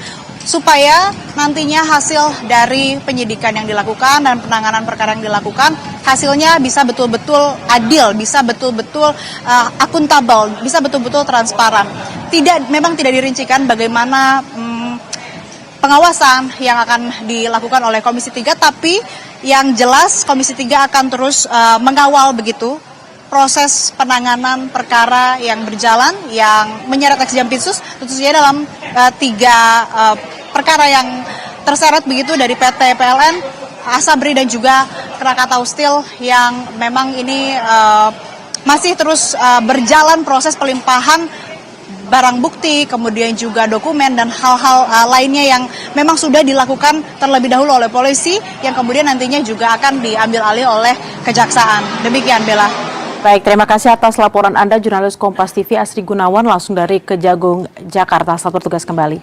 supaya nantinya hasil dari penyidikan yang dilakukan dan penanganan perkara yang dilakukan hasilnya bisa betul-betul adil, bisa betul-betul akuntabel, bisa betul-betul transparan. Memang tidak dirincikan bagaimana pengawasan yang akan dilakukan oleh Komisi 3, tapi yang jelas Komisi 3 akan terus mengawal begitu proses penanganan perkara yang berjalan yang menyeret Ex Jampitsus, tentu saja dalam 3 perkara yang terseret begitu dari PT PLN, Asabri dan juga Krakatau Steel yang memang ini masih terus berjalan proses pelimpahan barang bukti, kemudian juga dokumen dan hal-hal lainnya yang memang sudah dilakukan terlebih dahulu oleh polisi yang kemudian nantinya juga akan diambil alih oleh kejaksaan. Demikian, Bella. Baik, terima kasih atas laporan Anda, jurnalis Kompas TV Asri Gunawan langsung dari Kejagung, Jakarta. Selamat bertugas kembali.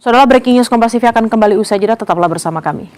Saudara, breaking news Kompas TV akan kembali usai jeda, tetaplah bersama kami.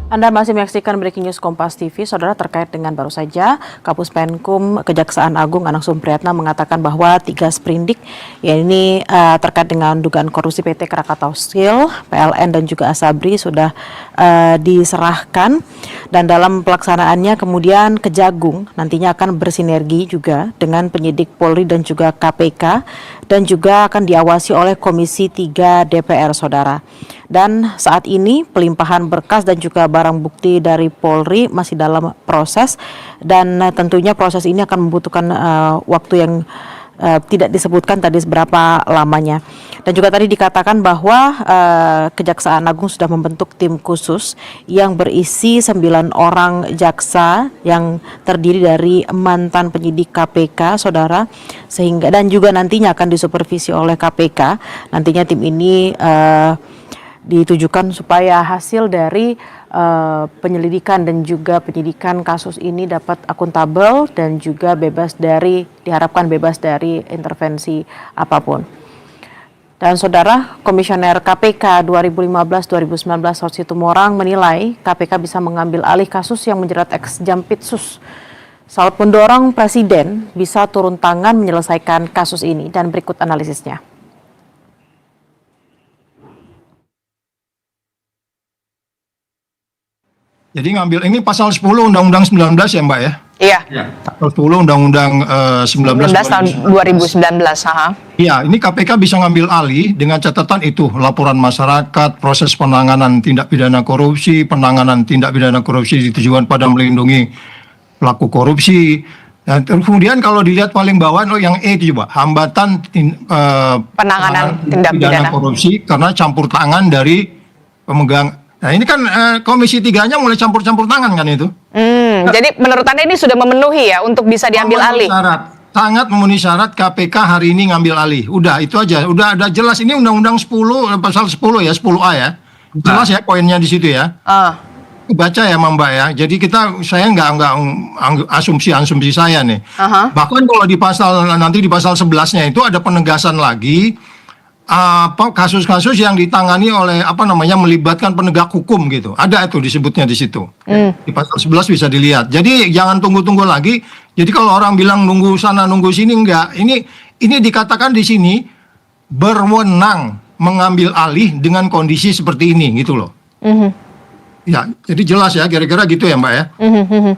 Anda masih menyaksikan Breaking News Kompas TV. Saudara, terkait dengan baru saja Kapus Penkum Kejaksaan Agung Anang Supriyatna mengatakan bahwa 3 sprindik ini terkait dengan dugaan korupsi PT Krakatau Steel, PLN dan juga Asabri sudah diserahkan, dan dalam pelaksanaannya kemudian Kejagung nantinya akan bersinergi juga dengan penyidik Polri dan juga KPK dan juga akan diawasi oleh Komisi 3 DPR, Saudara. Dan saat ini pelimpahan berkas dan juga barang bukti dari Polri masih dalam proses, dan tentunya proses ini akan membutuhkan waktu yang tidak disebutkan tadi seberapa lamanya. Dan juga tadi dikatakan bahwa Kejaksaan Agung sudah membentuk tim khusus yang berisi 9 orang jaksa yang terdiri dari mantan penyidik KPK, saudara, sehingga dan juga nantinya akan disupervisi oleh KPK. Nantinya tim ini ditujukan supaya hasil dari penyelidikan dan juga penyidikan kasus ini dapat akuntabel dan juga diharapkan bebas dari intervensi apapun. Dan saudara, Komisioner KPK 2015-2019 Saud Situmorang menilai KPK bisa mengambil alih kasus yang menjerat ex-Jampitsus. Saud mendorong Presiden bisa turun tangan menyelesaikan kasus ini dan berikut analisisnya. Jadi ngambil ini pasal 10 Undang-Undang 19 ya Mbak ya? Iya. Pasal 10 Undang-Undang 19 tahun 2019. Iya, ini KPK bisa ngambil alih dengan catatan itu, laporan masyarakat, proses penanganan tindak pidana korupsi, penanganan tindak pidana korupsi ditujukan pada melindungi pelaku korupsi. Dan kemudian kalau dilihat paling bawah yang E itu coba, hambatan penanganan tindak pidana korupsi karena campur tangan dari pemegang. Nah ini kan Komisi 3-nya mulai campur-campur tangan kan itu. Jadi menurut Anda ini sudah memenuhi ya untuk bisa diambil alih? Sangat memenuhi syarat KPK hari ini ngambil alih. Udah itu aja, udah ada jelas ini Undang-Undang 10 pasal 10 ya, 10A ya. Jelas ya poinnya di situ ya. Baca ya Mbak ya. Jadi saya nggak asumsi saya nih. Bahkan kalau di pasal 11-nya itu ada penegasan lagi kasus-kasus yang ditangani oleh melibatkan penegak hukum gitu. Ada itu disebutnya di situ. Di pasal 11 bisa dilihat. Jadi jangan tunggu-tunggu lagi. Jadi kalau orang bilang nunggu sana nunggu sini enggak. Ini dikatakan di sini berwenang mengambil alih dengan kondisi seperti ini gitu loh. Ya, jadi jelas ya, kira-kira gitu ya Mbak ya.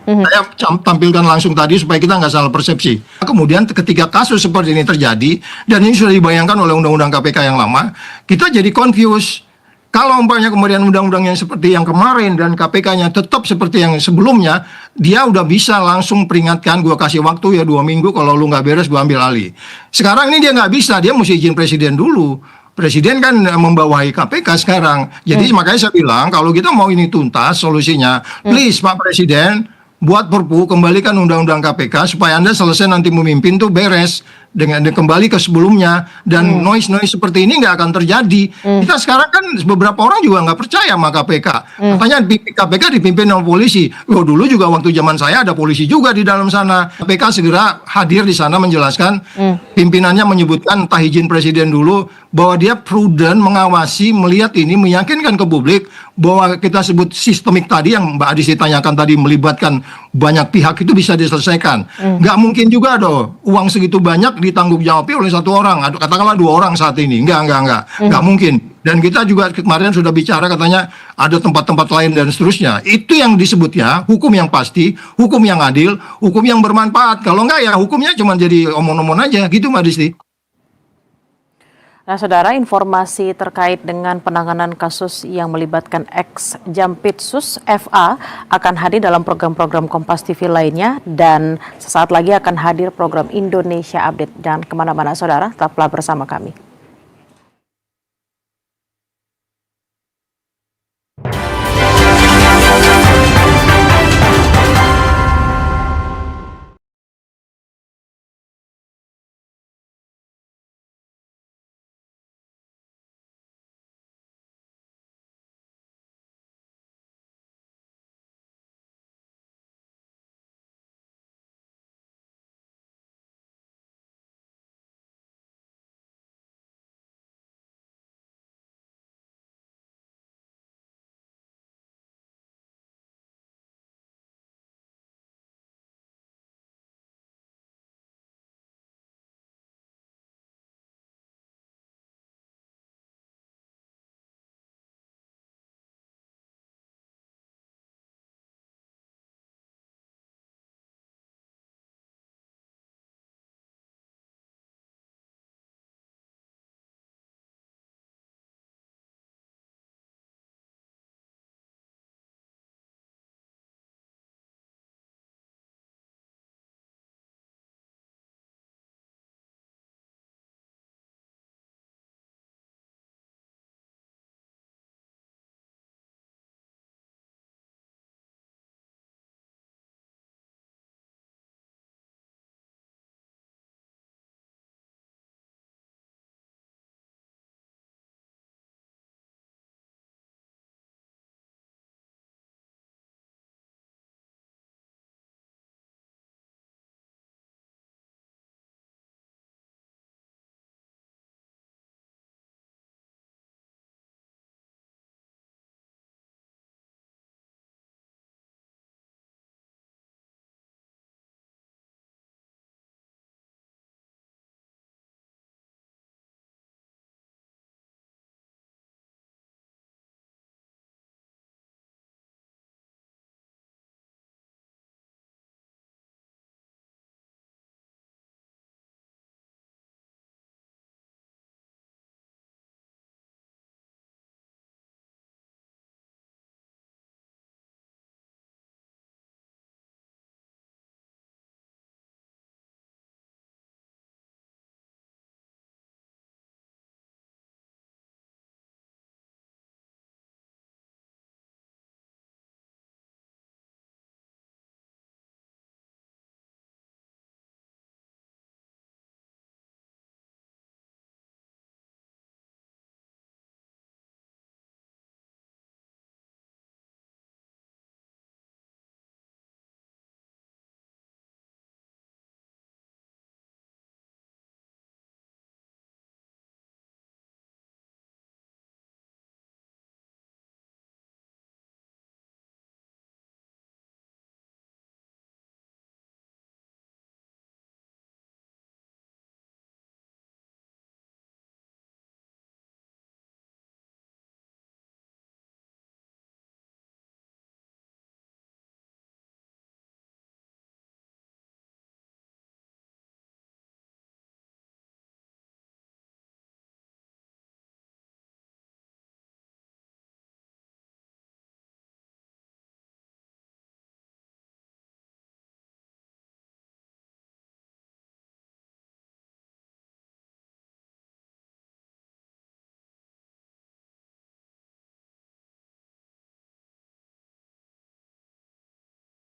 Saya tampilkan langsung tadi supaya kita nggak salah persepsi. Kemudian ketika kasus seperti ini terjadi, dan ini sudah dibayangkan oleh Undang-Undang KPK yang lama, kita jadi confused. Kalau umpamanya kemudian undang-undang yang seperti yang kemarin dan KPK-nya tetap seperti yang sebelumnya, dia udah bisa langsung peringatkan, gua kasih waktu ya 2 minggu, kalau lu nggak beres gua ambil alih. Sekarang ini dia nggak bisa, dia mesti izin presiden dulu. Presiden kan membawahi KPK sekarang. Jadi makanya saya bilang kalau kita mau ini tuntas solusinya, please Pak Presiden buat Perpu, kembalikan Undang-Undang KPK supaya Anda selesai nanti memimpin tuh beres dengan kembali ke sebelumnya dan noise seperti ini nggak akan terjadi. Kita sekarang kan beberapa orang juga nggak percaya sama KPK. Katanya KPK dipimpin oleh polisi. Oh, dulu juga waktu zaman saya ada polisi juga di dalam sana. KPK segera hadir di sana menjelaskan, pimpinannya menyebutkan entah izin presiden dulu bahwa dia prudent mengawasi, melihat ini, meyakinkan ke publik bahwa kita sebut sistemik tadi yang Mbak Adis ditanyakan tadi melibatkan banyak pihak itu bisa diselesaikan. Nggak mungkin juga dong uang segitu banyak ditanggung jawabi oleh satu orang, katakanlah 2 orang saat ini. Nggak mungkin. Dan kita juga kemarin sudah bicara katanya ada tempat-tempat lain dan seterusnya. Itu yang disebutnya hukum yang pasti, hukum yang adil, hukum yang bermanfaat. Kalau nggak ya hukumnya cuma jadi omong-omong aja gitu Mbak Disti. Nah, saudara, informasi terkait dengan penanganan kasus yang melibatkan ex-Jampitsus FA akan hadir dalam program-program Kompas TV lainnya dan sesaat lagi akan hadir program Indonesia Update. Jangan kemana-mana, saudara, tetaplah bersama kami.